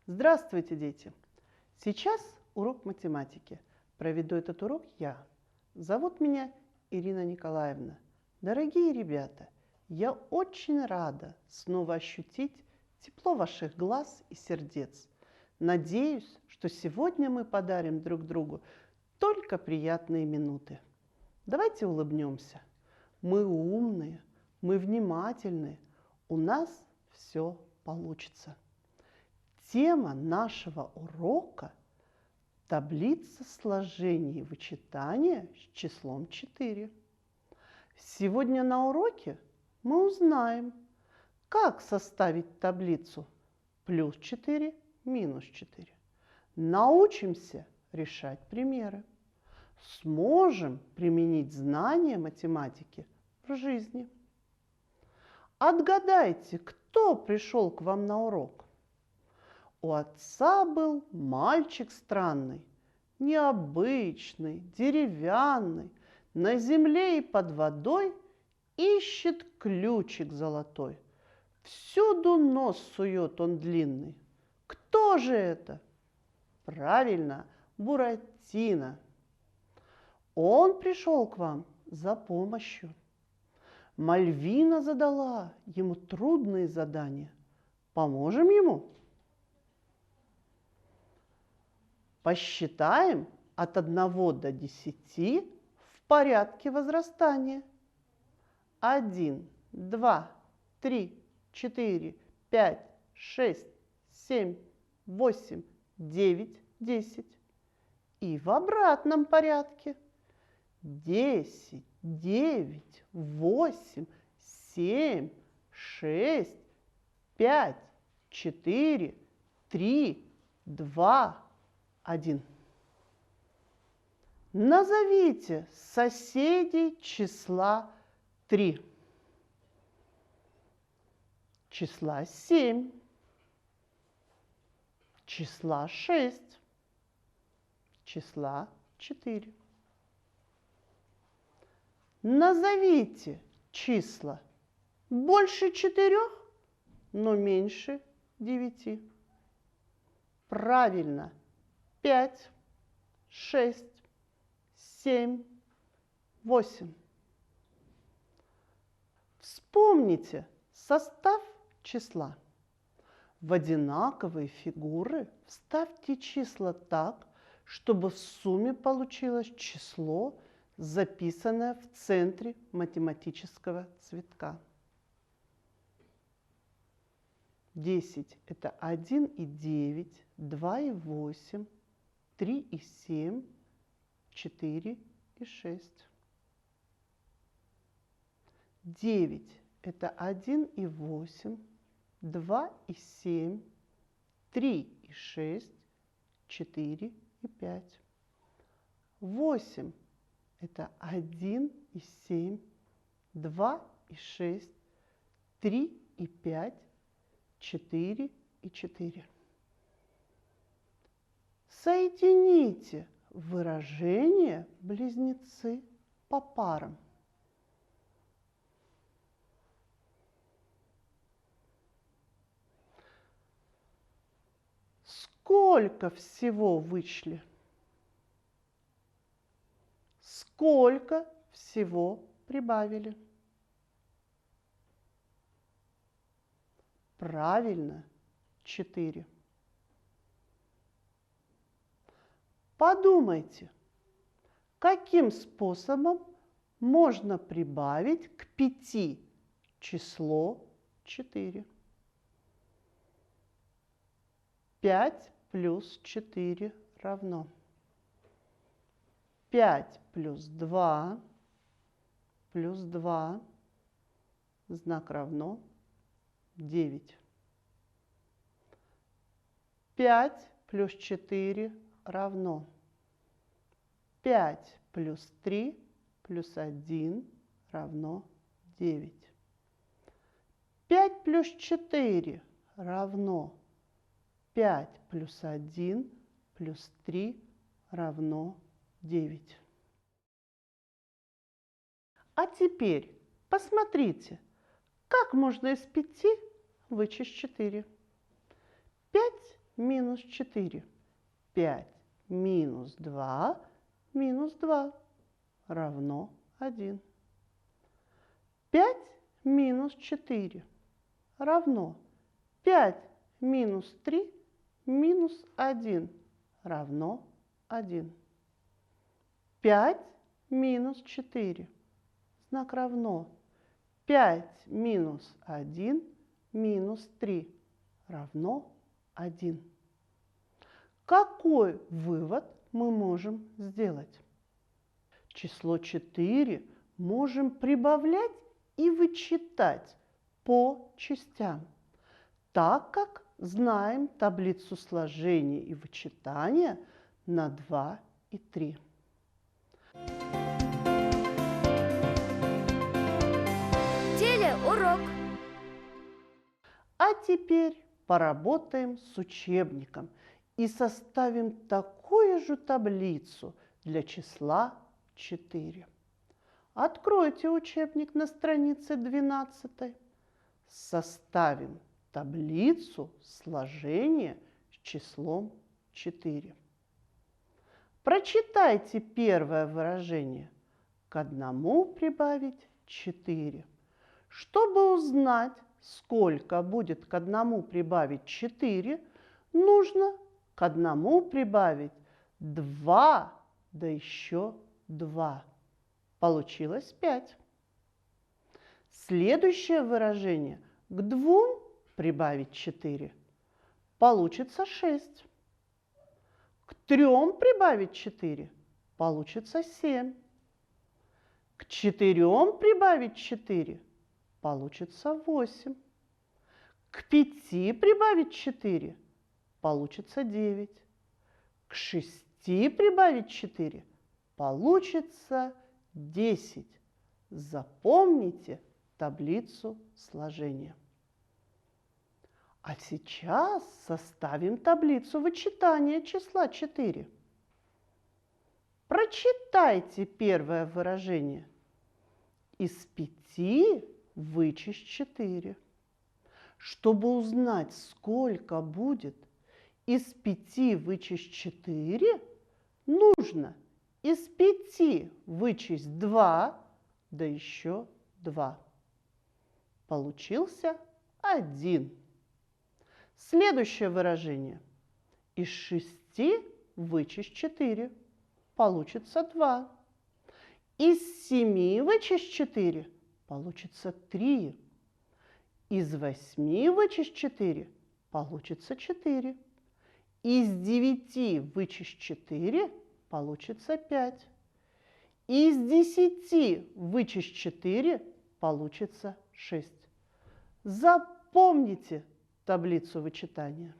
Здравствуйте, дети! Сейчас урок математики. Проведу этот урок я. Зовут меня Ирина Николаевна. Дорогие ребята, я очень рада снова ощутить тепло ваших глаз и сердец. Надеюсь, что сегодня мы подарим друг другу только приятные минуты. Давайте улыбнемся. Мы умные, мы внимательные, у нас все получится. Тема нашего урока – таблица сложения и вычитания с числом 4. Сегодня на уроке мы узнаем, как составить таблицу плюс 4, минус 4. Научимся решать примеры. Сможем применить знания математики в жизни. Отгадайте, кто пришел к вам на урок? У отца был мальчик странный, необычный, деревянный, на земле и под водой ищет ключик золотой. Всюду нос сует он длинный. Кто же это? Правильно, Буратино. Он пришел к вам за помощью. Мальвина задала ему трудные задания. Поможем ему? Посчитаем от 1 до 10 в порядке возрастания. 1, 2, 3, 4, 5, 6, 7, 8, 9, 10. И в обратном порядке. 10, 9, 8, 7, 6, 5, 4, 3, 2, 1. Назовите соседей числа 3. Числа 7. Числа 6. Числа 4. Назовите числа больше 4, но меньше 9. Правильно. 5, 6, 7, 8. Вспомните состав числа. В одинаковые фигуры вставьте числа так, чтобы в сумме получилось число, записанное в центре математического цветка. 10 – это 1 и 9, 2 и 8, 3 и 7, 4 и 6. 9 – это 1 и 8, 2 и 7, 3 и 6, 4 и 5. 8 – это 1 и 7, 2 и 6, 3 и 5, 4 и 4. Соедините выражения близнецы по парам. Сколько всего вышли? Сколько всего прибавили? Правильно, 4. Подумайте, каким способом можно прибавить к 5 число 4? 5 плюс 4 равно. 5 плюс 2 плюс 2, знак равно 9. 5 плюс 4 равно. 5 плюс 3 плюс 1 равно 9. 5 плюс 4 равно 5 плюс 1 плюс 3 равно 9. А теперь посмотрите, как можно из 5 вычесть 4. 5 минус 4. 5 минус 2 минус 2 равно 1. 5 минус 4 равно 5 минус 3 минус 1 равно 1. 5 минус 4. Знак равно. 5 минус 1 минус 3 равно 1. Какой вывод мы можем сделать? Число 4 можем прибавлять и вычитать по частям, так как знаем таблицу сложения и вычитания на 2 и 3. Телеурок. А теперь поработаем с учебником и составим такую же таблицу для числа 4. Откройте учебник на странице 12. Составим таблицу сложения с числом 4. Прочитайте первое выражение. К 1 прибавить 4. Чтобы узнать, сколько будет к 1 прибавить 4, нужно к 1 прибавить 2, да еще 2. Получилось 5. Следующее выражение. К 2 прибавить 4. Получится 6. К 3 прибавить 4. Получится 7. К 4 прибавить 4. Получится 8. К 5 прибавить 4. Получится 9. К 6 прибавить 4. Получится 10. Запомните таблицу сложения. А сейчас составим таблицу вычитания числа 4. Прочитайте первое выражение. Из 5 вычесть 4. Чтобы узнать, сколько будет из 5 вычесть 4, нужно из 5 вычесть 2, да еще 2. Получился 1. Следующее выражение. Из 6 вычесть 4. Получится 2. Из 7 вычесть 4. Получится 3. Из 8 вычесть 4. Получится 4. Из 9 вычесть 4. Получится 5. Из 10 вычесть 4. Получится 6. Запомните таблицу вычитания.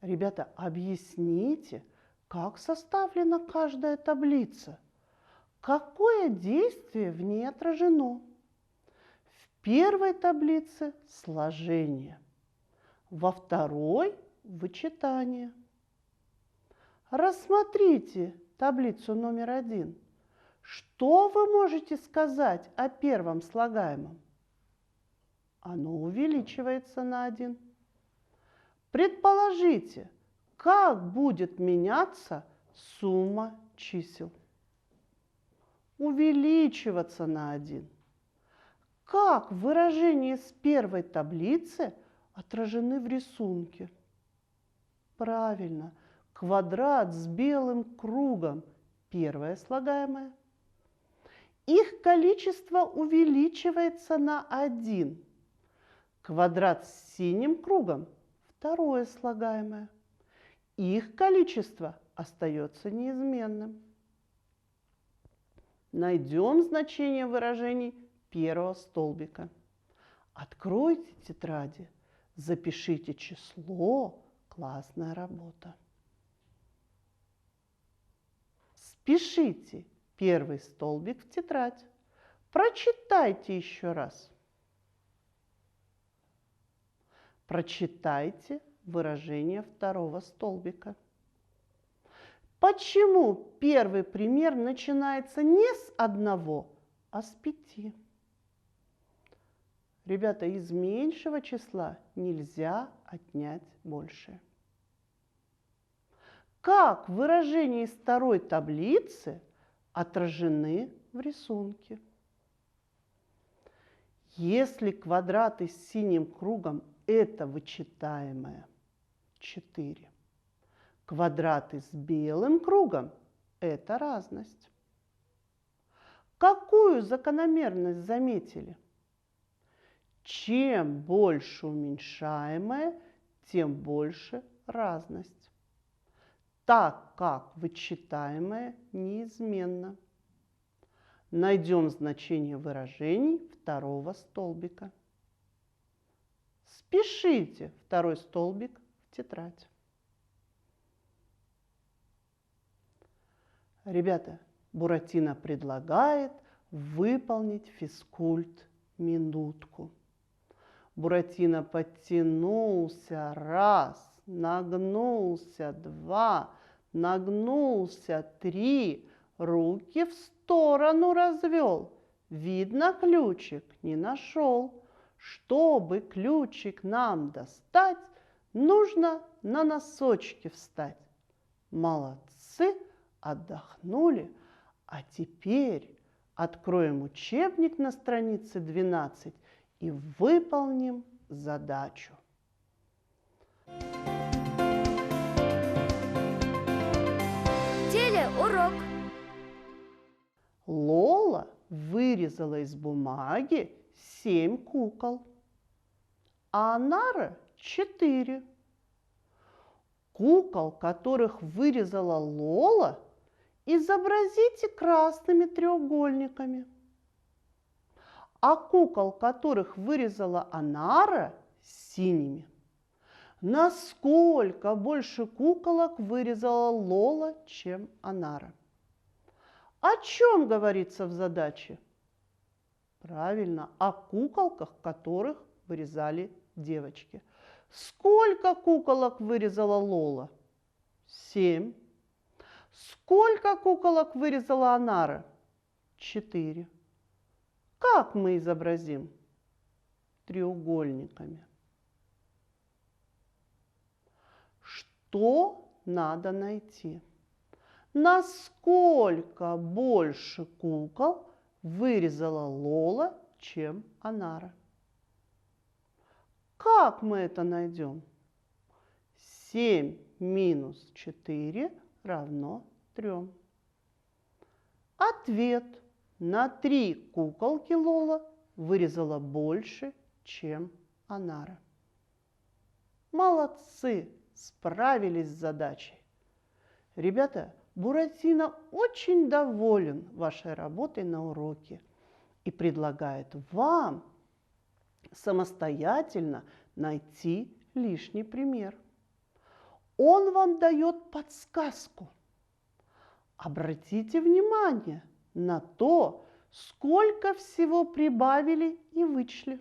Ребята, объясните, как составлена каждая таблица. Какое действие в ней отражено? В первой таблице сложение, во второй вычитание. Рассмотрите таблицу номер 1. Что вы можете сказать о первом слагаемом? Оно увеличивается на 1. Предположите, как будет меняться сумма чисел? Увеличиваться на 1. Как выражения с первой таблицы отражены в рисунке? Правильно, квадрат с белым кругом. Первое слагаемое. Их количество увеличивается на 1. Квадрат с синим кругом. Второе слагаемое. Их количество остается неизменным. Найдем значение выражений первого столбика. Откройте тетради, запишите число. Классная работа. Спишите первый столбик в тетрадь. Прочитайте еще раз. Прочитайте выражение второго столбика. Почему первый пример начинается не с 1, а с 5? Ребята, из меньшего числа нельзя отнять большее. Как выражения из второй таблицы отражены в рисунке? Если квадраты с синим кругом – это вычитаемое 4, квадраты с белым кругом – это разность. Какую закономерность заметили? Чем больше уменьшаемое, тем больше разность, так как вычитаемое неизменно. Найдем значение выражений второго столбика. Спишите второй столбик в тетрадь. Ребята, Буратино предлагает выполнить физкульт-минутку. Буратино подтянулся 1, нагнулся 2, нагнулся 3, руки в сторону развел. Видно, ключик не нашел. Чтобы ключик нам достать, нужно на носочки встать. Молодцы, отдохнули. А теперь откроем учебник на странице 12 и выполним задачу. Телеурок. Лола вырезала из бумаги 7 кукол, а Анара 4. Кукол, которых вырезала Лола, изобразите красными треугольниками. А кукол, которых вырезала Анара, синими. Насколько больше куколок вырезала Лола, чем Анара? О чем говорится в задаче? Правильно, о куколках, которых вырезали девочки. Сколько куколок вырезала Лола? 7. Сколько куколок вырезала Анара? 4. Как мы изобразим? Треугольниками. Что надо найти? Насколько больше кукол вырезала Лола, чем Анара? Как мы это найдем? 7 минус 4 равно 3. Ответ. На 3 куколки Лола вырезала больше, чем Анара. Молодцы, справились с задачей. Ребята, Буратино очень доволен вашей работой на уроке и предлагает вам самостоятельно найти лишний пример. Он вам дает подсказку. Обратите внимание на то, сколько всего прибавили и вычли.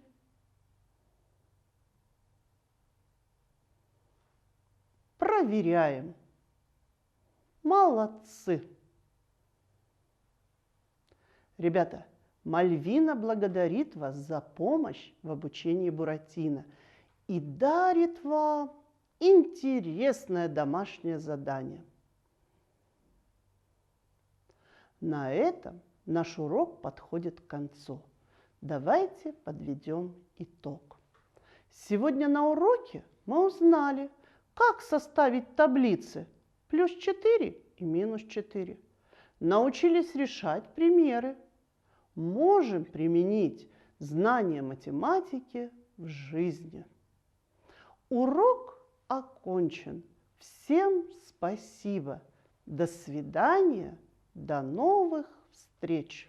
Проверяем. Молодцы! Ребята, Мальвина благодарит вас за помощь в обучении Буратино и дарит вам интересное домашнее задание. На этом наш урок подходит к концу. Давайте подведем итог. Сегодня на уроке мы узнали, как составить таблицы +4 и -4. Научились решать примеры. Можем применить знания математики в жизни. Урок окончен. Всем спасибо. До свидания. До новых встреч!